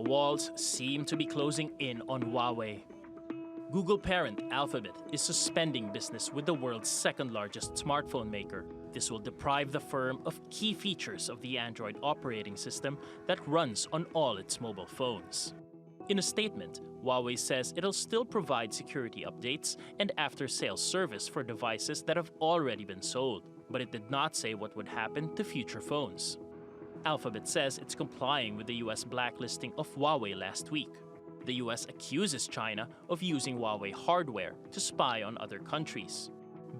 walls seem to be closing in on Huawei. Google parent Alphabet is suspending business with the world's second-largest smartphone maker. This will deprive the firm of key features of the Android operating system that runs on all its mobile phones. In a statement, Huawei says it'll still provide security updates and after-sales service for devices that have already been sold, but it did not say what would happen to future phones. Alphabet says it's complying with the US blacklisting of Huawei last week. The US accuses China of using Huawei hardware to spy on other countries.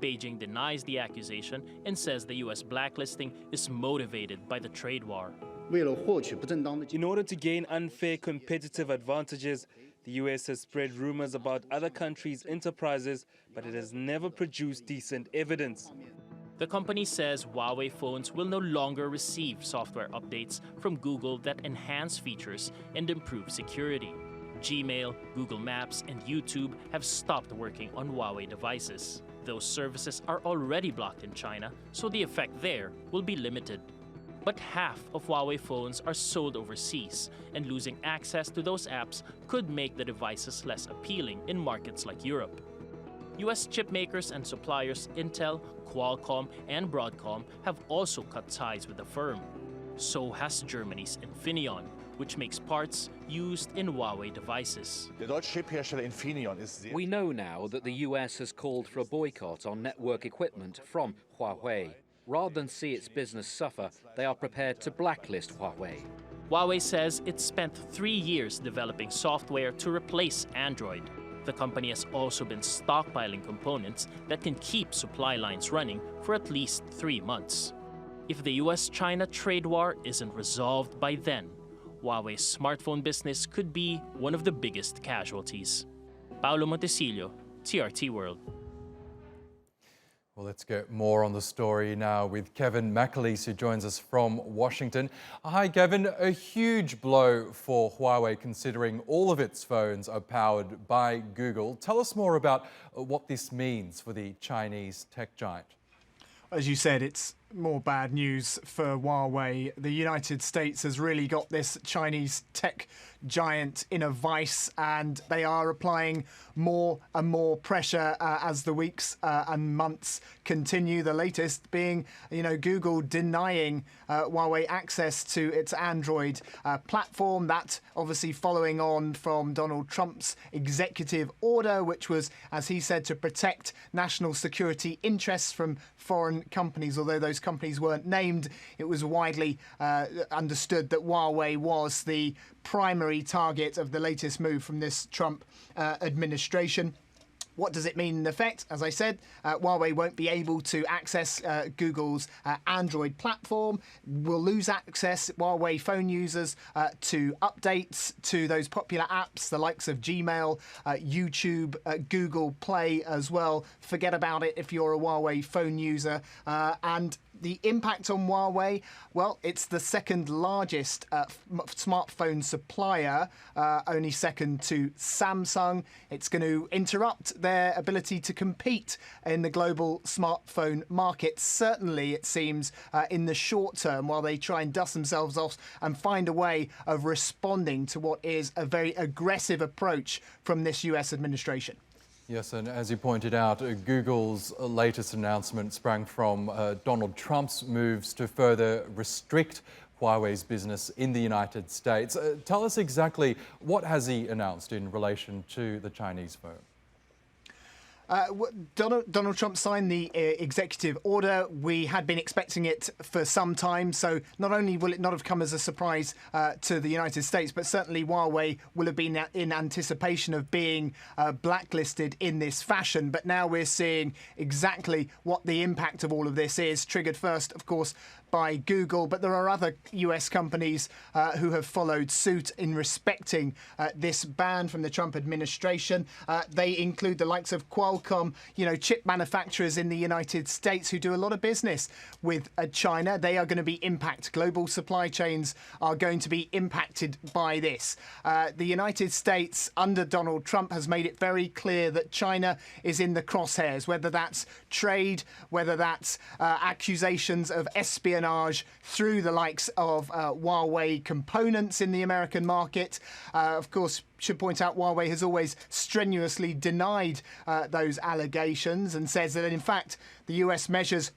Beijing denies the accusation and says the US blacklisting is motivated by the trade war. In order to gain unfair competitive advantages, the US has spread rumors about other countries' enterprises, but it has never produced decent evidence. The company says Huawei phones will no longer receive software updates from Google that enhance features and improve security. Gmail, Google Maps, and YouTube have stopped working on Huawei devices. Those services are already blocked in China, so the effect there will be limited. But half of Huawei phones are sold overseas, and losing access to those apps could make the devices less appealing in markets like Europe. US chip makers and suppliers Intel, Qualcomm, and Broadcom have also cut ties with the firm. So has Germany's Infineon, which makes parts used in Huawei devices. We know now that the US has called for a boycott on network equipment from Huawei. Rather than see its business suffer, they are prepared to blacklist Huawei. Huawei says it spent 3 years developing software to replace Android. The company has also been stockpiling components that can keep supply lines running for at least 3 months. If the US-China trade war isn't resolved by then, Huawei's smartphone business could be one of the biggest casualties. Paolo Montecillo, TRT World. Well, let's get more on the story now with Kevin McAleese, who joins us from Washington. Hi, Kevin. A huge blow for Huawei, considering all of its phones are powered by Google. Tell us more about what this means for the Chinese tech giant. As you said, it's more bad news for Huawei. The United States has really got this Chinese tech giant in a vice, and they are applying more and more pressure as the weeks and months continue. The latest being, Google denying Huawei access to its Android platform. That obviously following on from Donald Trump's executive order, which was, as he said, to protect national security interests from foreign companies. Although those companies weren't named, it was widely understood that Huawei was the primary target of the latest move from this Trump administration. What does it mean in effect? As I said, Huawei won't be able to access Google's Android platform. We'll lose access, Huawei phone users, to updates to those popular apps, the likes of Gmail, YouTube, Google Play as well. Forget about it if you're a Huawei phone user. And the impact on Huawei, well, it's the second largest smartphone supplier, only second to Samsung. It's going to interrupt their ability to compete in the global smartphone market. Certainly, it seems, in the short term, while they try and dust themselves off and find a way of responding to what is a very aggressive approach from this US administration. Yes, and as you pointed out, Google's latest announcement sprang from Donald Trump's moves to further restrict Huawei's business in the United States. Tell us exactly what has he announced in relation to the Chinese firm? Donald Trump signed the executive order. We had been expecting it for some time, so not only will it not have come as a surprise to the United States, but certainly Huawei will have been in anticipation of being blacklisted in this fashion. But now we're seeing exactly what the impact of all of this is, triggered first, of course, by Google, but there are other US companies who have followed suit in respecting this ban from the Trump administration. They include the likes of Qualcomm, chip manufacturers in the United States who do a lot of business with China. They are going to be impacted. Global supply chains are going to be impacted by this. The United States, under Donald Trump, has made it very clear that China is in the crosshairs, whether that's trade, whether that's accusations of espionage espionage through the likes of Huawei components in the American market. Of course, should point out Huawei has always strenuously denied those allegations and says that, in fact, the US measures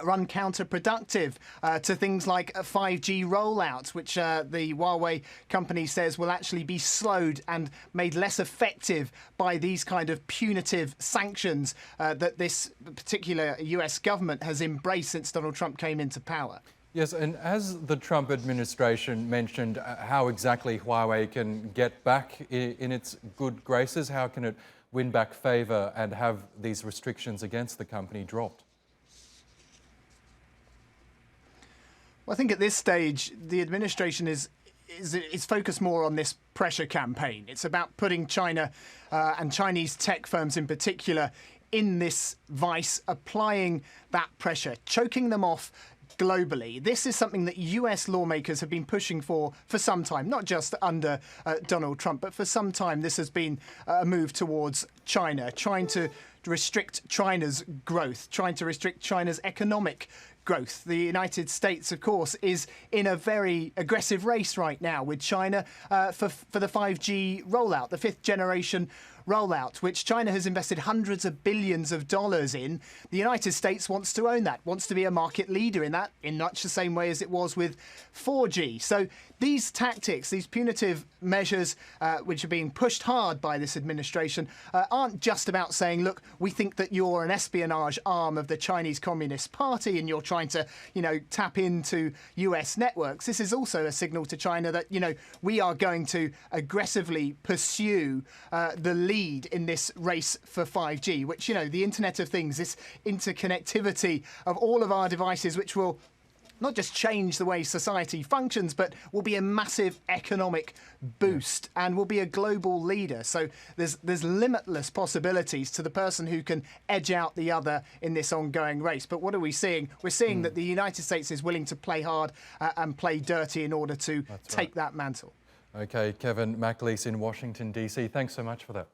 run counterproductive to things like 5G rollouts, which the Huawei company says will actually be slowed and made less effective by these kind of punitive sanctions that this particular US government has embraced since Donald Trump came into power. Yes, and has the Trump administration mentioned how exactly Huawei can get back in its good graces? How can it win back favour and have these restrictions against the company dropped? Well, I think at this stage, the administration is focused more on this pressure campaign. It's about putting China and Chinese tech firms in particular in this vice, applying that pressure, choking them off globally. This is something that US lawmakers have been pushing for some time, not just under Donald Trump, but for some time this has been a move towards China, trying to restrict China's growth, trying to restrict China's economic growth. The United States, of course, is in a very aggressive race right now with China for the 5G rollout, the fifth generation rollout, which China has invested hundreds of billions of dollars in. The United States wants to own that, wants to be a market leader in that, in much the same way as it was with 4G. So these tactics, these punitive measures, which are being pushed hard by this administration, aren't just about saying, look, we think that you're an espionage arm of the Chinese Communist Party and you're trying to, tap into US networks. This is also a signal to China that, we are going to aggressively pursue the lead in this race for 5G, which, the Internet of Things, this interconnectivity of all of our devices, which will not just change the way society functions, but will be a massive economic boost and will be a global leader. So there's limitless possibilities to the person who can edge out the other in this ongoing race. But what are we seeing? We're seeing that the United States is willing to play hard and play dirty in order to take that mantle. OK, Kevin McAleese in Washington, D.C. Thanks so much for that.